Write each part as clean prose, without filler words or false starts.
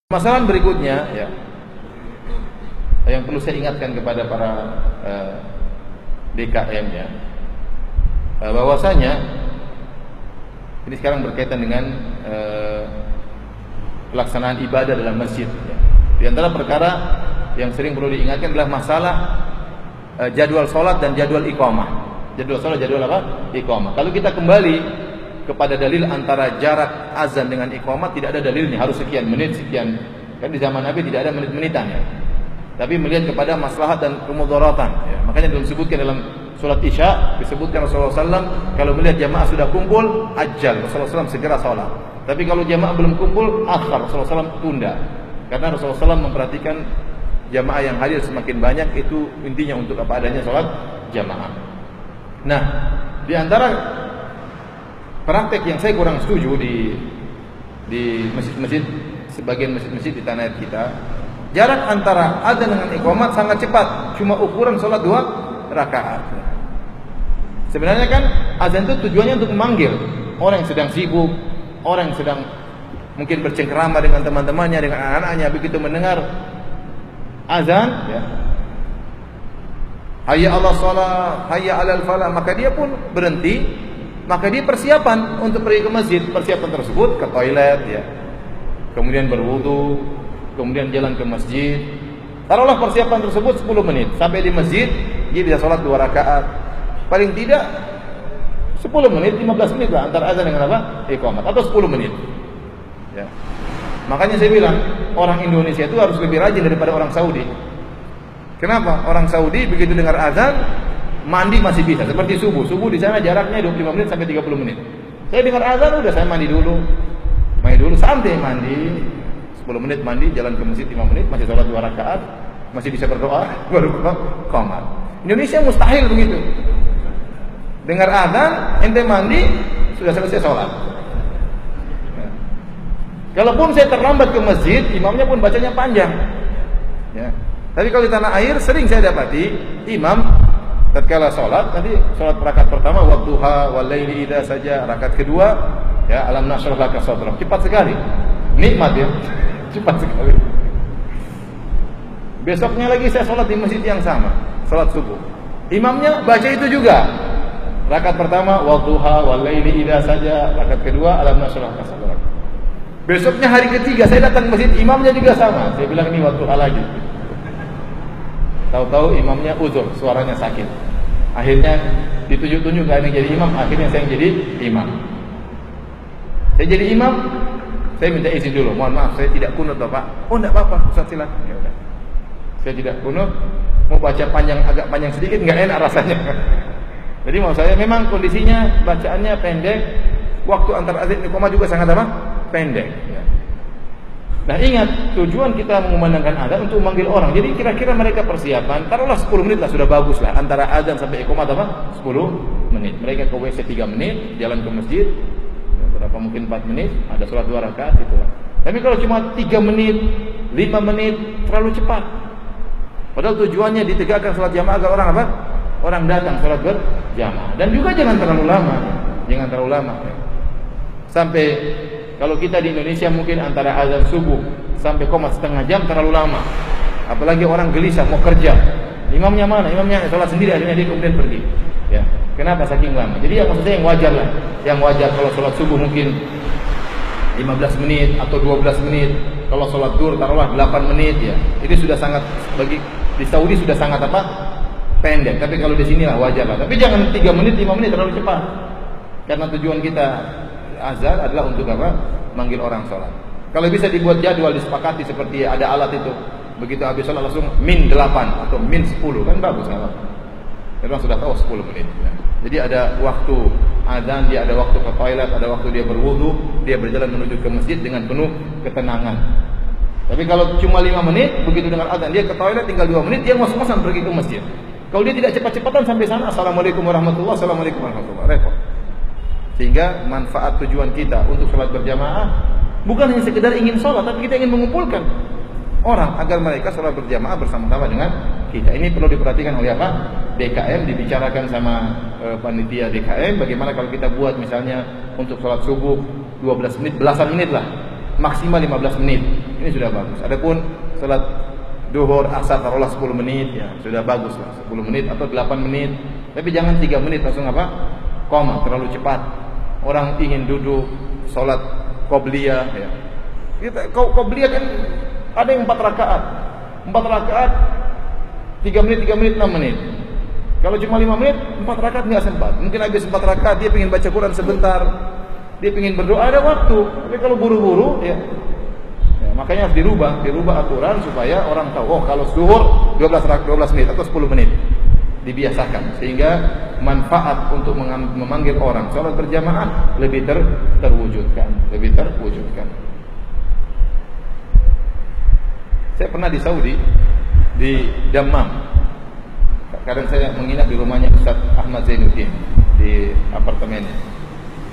Masalah berikutnya ya, yang perlu saya ingatkan kepada para DKM ya, bahwasanya ini sekarang berkaitan dengan pelaksanaan ibadah dalam masjid ya. Di antara perkara yang sering perlu diingatkan adalah masalah jadwal sholat dan jadwal iqamah. Jadwal sholat, jadwal apa? Iqamah. Kalau kita kembali kepada dalil antara jarak azan dengan iqamah, tidak ada dalilnya harus sekian menit, sekian. Kan di zaman Nabi tidak ada menit-menitan ya. Tapi melihat kepada maslahat dan kemudaratan ya. Makanya disebutkan dalam salat Isya, disebutkan Rasulullah SAW kalau melihat jamaah sudah kumpul, ajal Rasulullah SAW segera sholat. Tapi kalau jamaah belum kumpul, akhir Rasulullah SAW tunda. Karena Rasulullah SAW memperhatikan jamaah yang hadir semakin banyak, itu intinya untuk apa adanya sholat jamaah. Nah, di antara praktek yang saya kurang setuju di masjid-masjid, sebagian masjid-masjid di tanah air kita, jarak antara adzan dengan iqamat sangat cepat, cuma ukuran sholat 2 rakaat. Sebenarnya kan adzan itu tujuannya untuk memanggil orang yang sedang sibuk, orang yang sedang mungkin bercengkerama dengan teman-temannya, dengan anak-anaknya, begitu mendengar azan ya, hayya 'alas shalah, hayya 'alal falah, maka dia pun berhenti, maka dia persiapan untuk pergi ke masjid. Persiapan tersebut ke toilet ya, kemudian berwudu, kemudian jalan ke masjid. Taruhlah persiapan tersebut 10 menit. Sampai di masjid dia bisa sholat 2 rakaat. Paling tidak 10 menit, 15 menit lah antara azan dengan apa? Iqamat, atau 10 menit ya. Makanya saya bilang orang Indonesia itu harus lebih rajin daripada orang Saudi. Kenapa? Orang Saudi begitu dengar azan mandi masih bisa, seperti subuh. Subuh di sana jaraknya 25 menit sampai 30 menit. Saya dengar azan udah saya mandi dulu, santai mandi, 10 menit mandi, jalan ke masjid 5 menit, masih sholat 2 rakaat, masih bisa berdoa, baru qomat. Indonesia mustahil begitu. Dengar azan, ente mandi, sudah selesai sholat. Ya. Kalaupun saya terlambat ke masjid, imamnya pun bacanya panjang. Ya. Tapi kalau di tanah air sering saya dapati imam tatkala sholat, nanti sholat rakaat pertama wadduha walaili idza saja, rakaat kedua ya alam nashrah laka sadrak, cepat sekali, nikmat ya, cepat sekali. Besoknya lagi saya sholat di masjid yang sama, sholat subuh, imamnya baca itu juga, rakaat pertama wadduha walaili idza saja, rakaat kedua alam nashrah laka sadrak. Besoknya hari ketiga saya datang ke masjid, imamnya juga sama, saya bilang ini wadduha lagi. Tahu-tahu imamnya uzur, suaranya sakit. Akhirnya ditunjuk-tunjuk gak ada yang jadi imam, akhirnya saya yang jadi imam. Saya jadi imam, saya minta izin dulu, mohon maaf saya tidak kunut Pak. Oh enggak apa-apa, Ustaz silakan. Ya udah. Saya tidak kunut, mau baca panjang, agak panjang sedikit enggak enak rasanya. Jadi mau saya memang kondisinya bacaannya pendek, waktu antara azan dan iqamah juga sangat apa? Pendek ya. Nah ingat, tujuan kita mengumandangkan azan untuk memanggil orang. Jadi kira-kira mereka persiapan, taruhlah 10 menit lah, sudah bagus lah. Antara azan sampai iqamah apa? 10 menit. Mereka ke WC 3 menit, jalan ke masjid, berapa mungkin 4 menit, ada sholat 2 rakaat gitu lah. Tapi kalau cuma 3 menit, 5 menit, terlalu cepat. Padahal tujuannya ditegakkan sholat jamaah agar orang apa? Orang datang sholat berjamaah. Dan juga jangan terlalu lama. Jangan terlalu lama. Sampai kalau kita di Indonesia mungkin antara azan subuh sampai qomat setengah jam terlalu lama. Apalagi orang gelisah mau kerja. Imamnya mana? Imamnya sholat sendiri, akhirnya dia kemudian pergi. Ya. Kenapa saking lama? Jadi yang maksudnya yang wajar lah. Yang wajar kalau sholat subuh mungkin 15 menit atau 12 menit. Kalau sholat zuhur taruhlah 8 menit ya. Ini sudah sangat, bagi di Saudi sudah sangat apa? Pendek. Tapi kalau di sini lah wajar lah. Tapi jangan 3 menit, 5 menit terlalu cepat. Karena tujuan kita azan adalah untuk apa? Manggil orang sholat. Kalau bisa dibuat jadwal, disepakati seperti ada alat itu. Begitu habis sholat langsung min 8 atau min 10 kan bagus kan? Orang sudah tahu 10 menit. Ya. Jadi ada waktu azan, dia ada waktu ke toilet, ada waktu dia berwudu, dia berjalan menuju ke masjid dengan penuh ketenangan. Tapi kalau cuma 5 menit, begitu dengar azan dia ke toilet tinggal 2 menit, dia ngos-ngosan pergi ke masjid. Kalau dia tidak cepat-cepatan sampai sana, assalamualaikum warahmatullahi wabarakatuh, assalamualaikum warahmatullahi wabarakatuh, repot. Sehingga manfaat tujuan kita untuk sholat berjamaah bukan hanya sekedar ingin sholat, tapi kita ingin mengumpulkan orang agar mereka sholat berjamaah bersama-sama dengan kita. Ini perlu diperhatikan oleh apa? DKM, dibicarakan sama panitia DKM. Bagaimana kalau kita buat misalnya untuk sholat subuh 12 menit, belasan menit lah. maksimal 15 menit. Ini sudah bagus. Adapun salat duhur, asar taruhlah 10 menit ya, sudah bagus lah. 10 menit atau 8 menit. Tapi jangan 3 menit langsung apa? Qoma, terlalu cepat. Orang ingin duduk salat qobliyah ya. Kita qobliyah kan ada yang 4 rakaat. 4 rakaat 3 menit, 3 menit, 6 menit. Kalau cuma 5 menit, 4 rakaat enggak sempat. Mungkin habis 4 rakaat dia ingin baca Quran sebentar. Dia ingin berdoa, ada waktu. Tapi kalau buru-buru ya, makanya harus dirubah aturan supaya orang tahu, oh kalau zuhur 12 menit atau 10 menit. Dibiasakan sehingga manfaat untuk memanggil orang salat berjamaah lebih terwujudkan. Saya pernah di Saudi, di Dammam. Kadang saya menginap di rumahnya Ustaz Ahmad Zainuddin di apartemennya.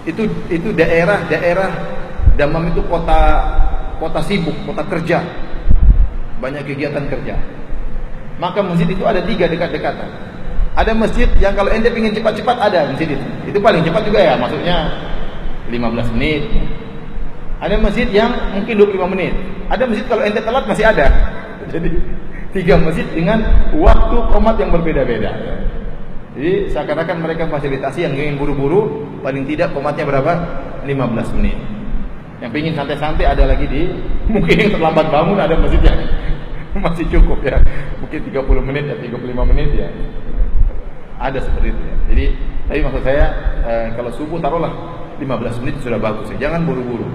Itu daerah Dammam itu kota sibuk, kota kerja. Banyak kegiatan kerja. Maka masjid itu ada 3 dekat-dekatan. Ada masjid yang kalau ente ingin cepat-cepat ada masjid itu. Itu paling cepat juga ya, maksudnya 15 menit. Ada masjid yang mungkin 25 menit. Ada masjid kalau ente telat masih ada. Jadi 3 masjid dengan waktu qomat yang berbeda-beda. Jadi seakan-akan mereka fasilitasi yang ingin buru-buru, paling tidak qomatnya berapa? 15 menit. Yang ingin santai-santai ada lagi di, mungkin yang terlambat bangun ada masjid yang masih cukup ya. Mungkin 30 menit ya, 35 menit ya. Ada seperti itu ya. Jadi, tapi maksud saya kalau subuh taruhlah 15 menit sudah bagus ya. Jangan buru-buru.